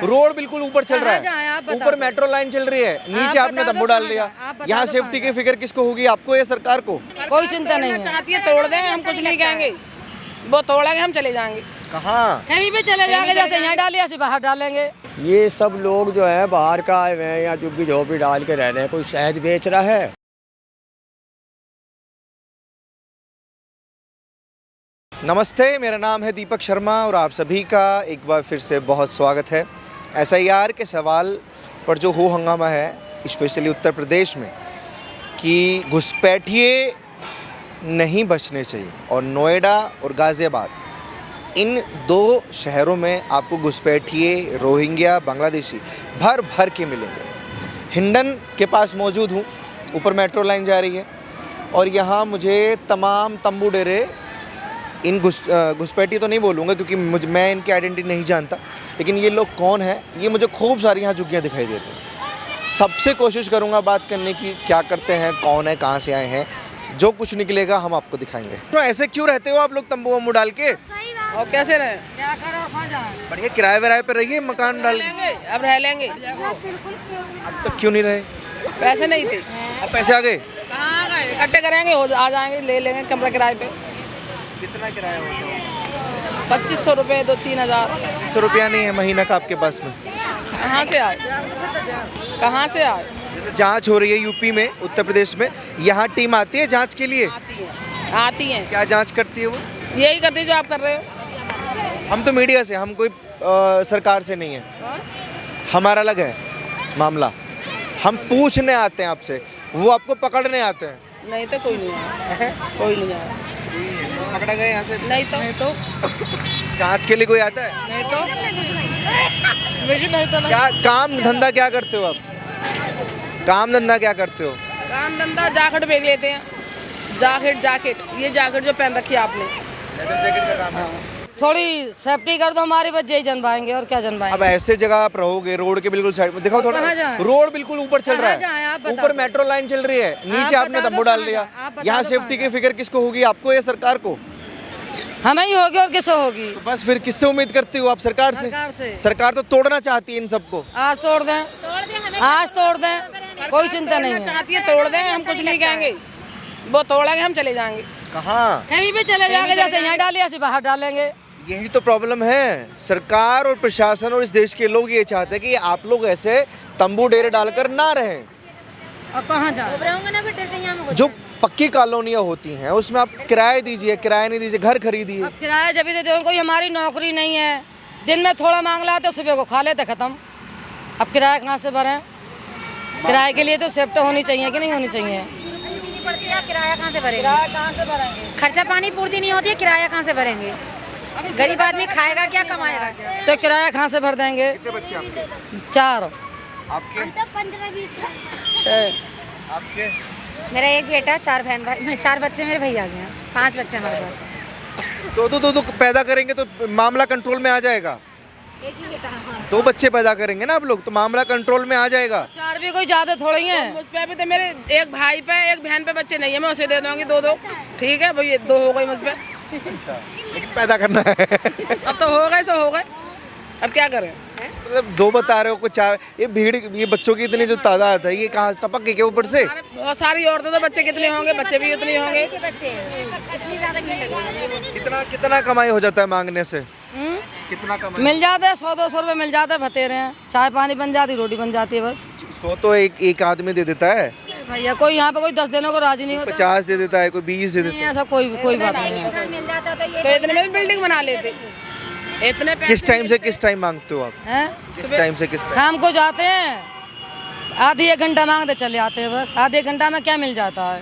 Road बिल्कुल ऊपर चल रहा है, ऊपर मेट्रो लाइन चल रही है, नीचे आपने तंबू डाल लिया। यहाँ सेफ्टी की फिक्र किसको होगी, आपको या सरकार को? कोई चिंता नहीं है। चाहती है तोड़ दें, हम कुछ नहीं कहेंगे, वो तोड़ेंगे हम चले जाएंगे। कहाँ? कहीं भी चले जाएंगे, जैसे यहाँ डालिए ऐसे बाहर डालेंगे। ये सब लोग जो है बाहर का आए हुए हैं, यहाँ झुग्गी झोपड़ी डाल के रह रहे हैं। कोई शहद बेच रहा है? नमस्ते, मेरा नाम है दीपक शर्मा और आप सभी का एक बार फिर से बहुत स्वागत है। SIR के सवाल पर जो हो हंगामा है, स्पेशली उत्तर प्रदेश में, कि घुसपैठिए नहीं बचने चाहिए, और नोएडा और गाज़ियाबाद इन दो शहरों में आपको घुसपैठिए रोहिंग्या बांग्लादेशी भर भर के मिलेंगे। हिंडन के पास मौजूद हूँ, ऊपर मेट्रो लाइन जा रही है और यहाँ मुझे तमाम तंबू डेरे, इन घुसपैठी तो नहीं बोलूँगा क्योंकि मैं इनकी आइडेंटिटी नहीं जानता, लेकिन ये लोग कौन है, ये मुझे खूब सारी यहाँ झुग्गियाँ दिखाई देती हैं। सबसे कोशिश करूँगा बात करने की, क्या करते हैं, कौन है, कहाँ से आए हैं, जो कुछ निकलेगा हम आपको दिखाएंगे। तो ऐसे क्यों रहते हो आप लोग तंबू वंबू डाल के? और कैसे रहे? क्या करो, बढ़िया किराए विराए पे रहिए, मकान डाल के। अब रह लेंगे। अब तक क्यों नहीं रहे? पैसे नहीं थे। अब पैसे आ गए? कहाँ गए? इकट्ठे करेंगे, आ जाएंगे, ले लेंगे कमरा किराए पे। कितना किराया होता है? 2500 रुपये, 2-3 हज़ार। 2500 रुपया नहीं है महीना का आपके पास में? कहाँ से आए? कहाँ से आए? जैसे जांच हो रही है यूपी में, उत्तर प्रदेश में, यहाँ टीम आती है जांच के लिए? आती हैं। क्या जांच करती है वो? यही करती है जो आप कर रहे हो। हम तो मीडिया से, हम कोई सरकार से नहीं है, हमारा अलग है मामला। हम पूछने आते हैं आपसे, वो आपको पकड़ने आते हैं। नहीं तो कोई नहीं आया, कोई नहीं आया। पकड़ा गए यहाँ से? नहीं तो जांच के लिए कोई आता है? नहीं तो क्या काम धंधा क्या करते हो आप? काम धंधा क्या करते हो? काम धंधा जैकेट बेच लेते हैं। जैकेट ये जैकेट जो पहन रखी है आपने, लेदर जैकेट का काम है। थोड़ी सेफ्टी कर दो, हमारी बच्चे ही जन पाएंगे और क्या जन पाएंगे। अब ऐसे जगह आप रहोगे, रोड के बिल्कुल साइड में, दिखाओ थोड़ा, रोड बिल्कुल ऊपर चल रहा है, ऊपर मेट्रो लाइन चल रही है, नीचे आपने तंबू डाल लिया। यहाँ सेफ्टी की फिक्र किसको होगी, आपको या सरकार को? हमें ही होगी और किससे होगी? तो बस फिर किससे उम्मीद करती हो आप? सरकार से। सरकार तो तोड़ना चाहती है इन सबको। आज तोड़ दें, आज तोड़ दें, कोई चिंता नहीं है। चाहती है तोड़ दें, हम कुछ नहीं कहेंगे, वो तोड़ेंगे हम चले जाएंगे। कहाँ? कहीं भी चले जाएंगे, जैसे यहाँ डालिए ऐसे बाहर डालेंगे। यही तो प्रॉब्लम है। सरकार और प्रशासन और इस देश के लोग ये चाहते हैं कि आप लोग ऐसे तंबू डेरे डालकर ना रहें। अब कहाँ जाए? जो पक्की कॉलोनियाँ होती हैं उसमें आप किराया दीजिए, किराया नहीं दीजिए, घर खरीदिए। अब किराया जब भी देते हो, कोई हमारी नौकरी नहीं है, दिन में थोड़ा मांग लाते, सुबह को खा लेते, खत्म। अब किराया कहाँ से भरें? किराए के लिए तो सेफ्टी होनी चाहिए कि नहीं होनी चाहिए? किराया कहाँ से भरेंगे? किराया कहाँ से भरेंगे? खर्चा पानी पूर्ति नहीं होती है, किराया कहाँ से भरेंगे? गरीब आदमी खाएगा क्या, कमाएगा क्या? तो किराया कहाँ से भर देंगे? कितने बच्चे आपके? 4। आपके? 6। आपके? मेरा एक बेटा, 4 बहन भाई, 4 बच्चे मेरे भैया के हैं, 5 बच्चे हमारे पास हैं। दो पैदा करेंगे तो मामला कंट्रोल में आ जाएगा। एक ही बेटा। हाँ। 2 बच्चे पैदा करेंगे ना आप लोग तो मामला कंट्रोल में आ जाएगा। 4 भी कोई ज्यादा थोड़ी है। मुझ पे अभी तो मेरे एक भाई पे, एक बहन पे बच्चे नहीं है, मैं उसे दे दूंगी 2-2। ठीक है भाई, 2 हो गई मुझ पे। अच्छा, लेकिन पैदा करना है। अब तो हो गए सो हो गए, अब क्या करें? मतलब 2 बता रहे हो, कुछ ये भीड़, ये बच्चों की इतनी जो तादाद है, ये कहाँ टपक गई क्या ऊपर से? बहुत सारी औरतें, तो बच्चे कितने होंगे, बच्चे भी उतने होंगे। बच्चे इसलिए ज्यादा भीड़ लगी। कितना कमाई हो जाता है मांगने से? कितना कमाई मिल जाता है? 100-200 रुपए मिल जाता है, भतेरे हैं, चाय पानी बन जाती, रोटी बन जाती है बस। 100 तो एक आदमी दे देता है भैया, कोई यहाँ पे कोई 10 देने को राजी नहीं होता। 50 दे देता है, कोई 20 दे देता नहीं, ऐसा कोई बात नहीं है। मिल जाता तो इतने में बिल्डिंग बना लेते। इतने है। किस टाइम से किस टाइम मांगते हो आप? हैं? किस टाइम से किस टाइम? शाम को जाते हैं, आधी 1 घंटा मांगते चले आते हैं, बस आधे घंटा में क्या मिल जाता है?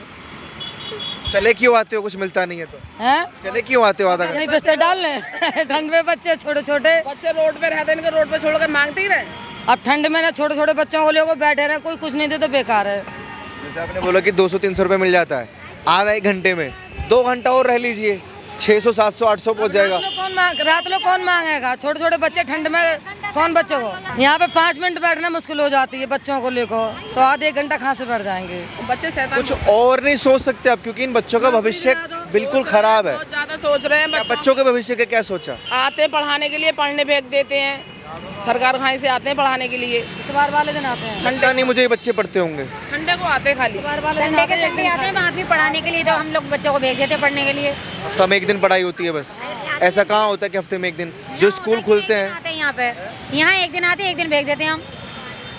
चले क्यों आते हो, कुछ मिलता नहीं है तो? हैं? चले क्यों आते हो आधा घंटा? यहीं बिस्तर डाल लें। ठंड में बच्चे छोटे छोटे, बच्चे रोड पे रहते हैं, इनको रोड पे छोड़ कर मांगते ही रहे। अब ठंड में ना छोटे छोटे बच्चों को लेकर बैठे रहे, कोई कुछ नहीं दे तो बेकार है। जैसे आपने बोला कि 200-300 रुपये मिल जाता है, आधा 1 घंटे में, 2 घंटा और रह लीजिए, 600-700-800 पहुँच जाएगा। रात लोग कौन मांगेगा? छोटे छोटे बच्चे, ठंड में कौन बच्चों को? यहाँ पे 5 मिनट बैठना मुश्किल हो जाती है बच्चों को लेकर, तो आधे 1 घंटा कहाँ से बैठ जाएंगे? बच्चे शैतान कुछ और नहीं सोच सकते आप, क्योंकि इन बच्चों का भविष्य बिल्कुल खराब है। बहुत ज्यादा सोच रहे हैं। बच्चों के भविष्य का क्या सोचा? आते पढ़ाने के लिए, पढ़ने भेज देते हैं, सरकार कहाँ से आते हैं पढ़ाने के लिए, इतवार वाले दिन आते हैं। संडे नहीं, मुझे ये बच्चे पढ़ते होंगे। संडे को आते हैं खाली। इतवार वाले दिन संडे के संडे आते हैं आदमी पढ़ाने के लिए, तो हम लोग बच्चों को भेज देते हैं पढ़ने के लिए। हफ्ता में एक दिन पढ़ाई होती है बस? ऐसा कहाँ होता है कि हफ्ते में एक दिन? जो स्कूल खुलते हैं आते हैं यहाँ पे, यहाँ एक दिन आते हैं, एक दिन भेज देते हैं हम।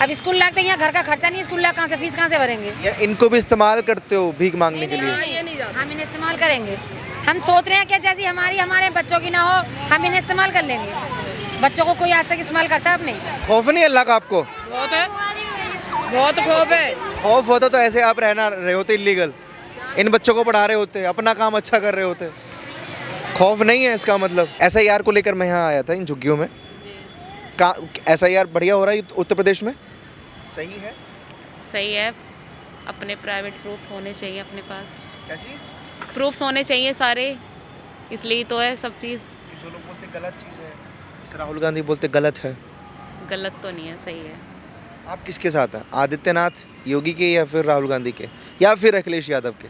अब स्कूल लगते हैं, यहाँ घर का खर्चा नहीं, स्कूल लग कहाँ से, फीस कहाँ से भरेंगे? या इनको भी इस्तेमाल करते हो भीख मांगने के लिए? ये नहीं जाते। हम इन्हें इस्तेमाल करेंगे। हम सोच रहे हैं कि जैसी हमारे बच्चों की ना हो, हम इन्हें इस्तेमाल कर लेंगे। बच्चों को कोई आज तक इस्तेमाल करता है अपने? खौफ नहीं अल्लाह का आपको? बहुत है, बहुत खौफ है। खौफ होता तो ऐसे आप रहना रहे होते इलीगल, इन बच्चों को पढ़ा रहे होते, अपना काम अच्छा कर रहे होते। खौफ नहीं है इसका मतलब। SIR को लेकर मैं यहाँ आया था इन झुग्गियों में। SIR बढ़िया हो रहा है उत्तर प्रदेश में? सही है? सही है। अपने प्राइवेट प्रूफ होने चाहिए अपने पास, क्या चीज़? प्रूफ्स होने चाहिए सारे, इसलिए तो है सब चीज़। कि जो लोग बोलते गलत चीज़ है, जैसे राहुल गांधी बोलते गलत है। गलत तो नहीं है, सही है। आप किसके साथ हैं? आदित्यनाथ योगी के या फिर राहुल गांधी के या फिर अखिलेश यादव के?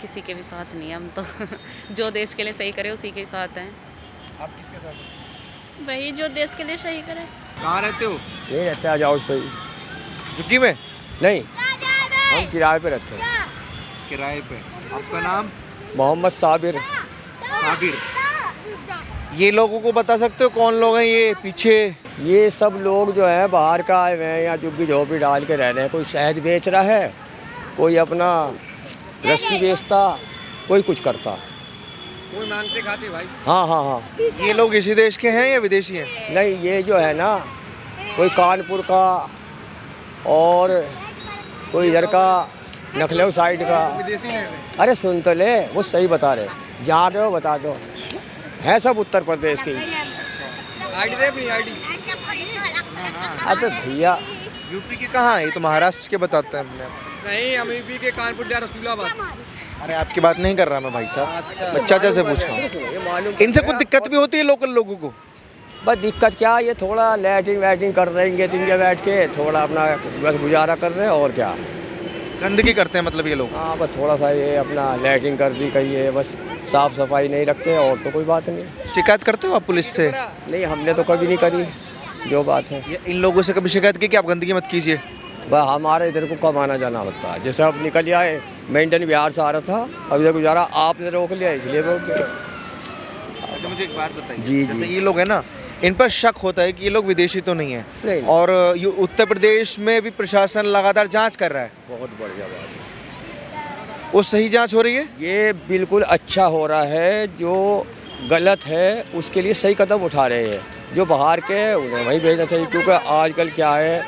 किसी के भी साथ नहीं है हम तो जो देश के लिए सही करे उसी के साथ हैं। आप किसके साथ हैं? वही जो देश के लिए सही करे। कहाँ रहते हो? ये रहते आ जाओ उस पर। झुग्गी में? नहीं, हम किराए पे रहते हैं। किराए पे। आपका नाम? मोहम्मद साबिर। साबिर। ये लोगों को बता सकते हो कौन लोग हैं ये पीछे? ये सब लोग जो हैं बाहर का आए हुए हैं, यहाँ झुग्गी झोपड़ी डाल के रह रहे हैं। कोई शहद बेच रहा है, कोई अपना रस्सी बेचता, कोई कुछ करता, कोई मांगते खाते भाई। हाँ हाँ हाँ। ये लोग इसी देश के हैं या विदेशी हैं? नहीं, ये जो है ना, कोई कानपुर का और कोई इधर का, लखनऊ साइड का। विदेशी हैं। अरे सुन तो ले, वो सही बता रहे। जहाँ रहे हो बता दो, है सब उत्तर प्रदेश की। आईडी दे अपनी आईडी। अबे भैया, यूपी के कहाँ है? ये तो महाराष्ट्र के बताते हैं अपने। नहीं, हम यूपी के कानपुर जा रसूलाबाद। अरे आपकी बात नहीं कर रहा मैं भाई साहब, अच्छा। मैं चाचा से पूछ रहा हूँ। ये मालूम इनसे कुछ दिक्कत भी होती है लोकल लोगों को? बस दिक्कत क्या, ये थोड़ा लैटिंग वैटिंग कर देंगे दिन के बैठ के, थोड़ा अपना बस गुजारा कर रहे हैं और क्या। गंदगी करते हैं मतलब ये लोग? हाँ, बस थोड़ा सा ये अपना लैटिंग कर दी कहीं, ये बस साफ़ सफाई नहीं रखते और तो कोई बात नहीं। शिकायत करते हो आप पुलिस से? नहीं, हमने तो कभी नहीं करी जो बात है। या इन लोगों से कभी शिकायत की कि आप गंदगी मत कीजिए? बस हमारे इधर को कब आना जाना होता है। जैसे अब निकल आए, मेंटन बिहार से आ रहा था, अब इधर गुजारा आपने रोक लिया इसलिए रोक गया। अच्छा मुझे एक बात बताइए। जी, जी। जैसे ये लोग हैं ना, इन पर शक होता है कि ये लोग विदेशी तो नहीं है, नहीं। और ये उत्तर प्रदेश में भी प्रशासन लगातार जांच कर रहा है। बहुत बढ़िया बात है। वो सही जांच हो रही है? ये बिल्कुल अच्छा हो रहा है। जो गलत है उसके लिए सही कदम उठा रहे हैं। जो बाहर के हैं उन्हें वहीं भेजना चाहिए, क्योंकि आजकल क्या है,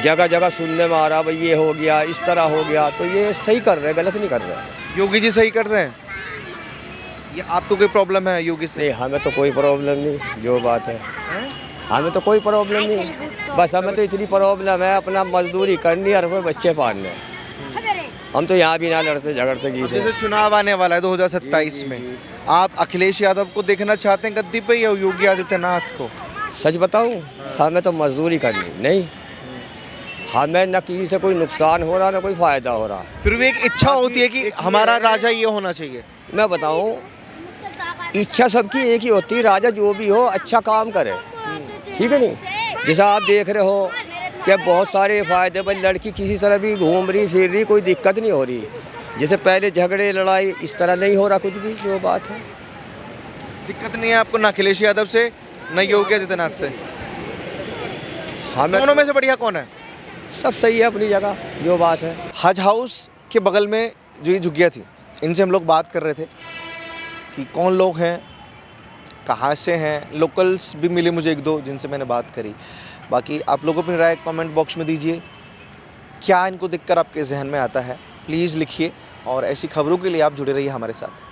जगह जगह सुनने में आ रहा भाई ये हो गया, इस तरह हो गया, तो ये सही कर रहे हैं, गलत नहीं कर रहे हैं। योगी जी सही कर रहे हैं? ये आपको कोई प्रॉब्लम है योगी से? नहीं, हमें तो कोई प्रॉब्लम नहीं, जो बात है हमें तो कोई प्रॉब्लम नहीं। बस हमें तो इतनी प्रॉब्लम है, अपना मजदूरी करनी और अपने बच्चे पालने। हम तो यहाँ भी ना लड़ते झगड़ते की से। जैसे चुनाव आने वाला है 2027 में, आप अखिलेश यादव को देखना चाहते हैं गद्दी पे या योगी आदित्यनाथ को? सच बताऊं, हमें तो मजदूरी करनी नहीं, हमें न किसी से कोई नुकसान हो रहा न कोई फ़ायदा हो रहा। फिर भी एक इच्छा होती है कि हमारा राजा ये होना चाहिए। मैं बताऊं, इच्छा सबकी एक ही होती है, राजा जो भी हो अच्छा काम करे, ठीक है नहीं। जैसा आप देख रहे हो कि बहुत सारे फ़ायदे, भाई लड़की किसी तरह भी घूम रही फिर रही, कोई दिक्कत नहीं हो रही। जैसे पहले झगड़े लड़ाई इस तरह नहीं हो रहा कुछ भी, जो बात है। दिक्कत नहीं है आपको न अखिलेश यादव से न योगी आदित्यनाथ से? हमें दोनों में से बढ़िया कौन है? सब सही है अपनी जगह, जो बात है। हज हाउस के बगल में जो ये झुग्गियाँ थी, इनसे हम लोग बात कर रहे थे कि कौन लोग हैं, कहाँ से हैं। लोकल्स भी मिले मुझे एक दो जिनसे मैंने बात करी। बाकी आप लोग अपनी राय कमेंट बॉक्स में दीजिए। क्या इनको देखकर आपके जहन में आता है, प्लीज़ लिखिए। और ऐसी खबरों के लिए आप जुड़े रहिए हमारे साथ।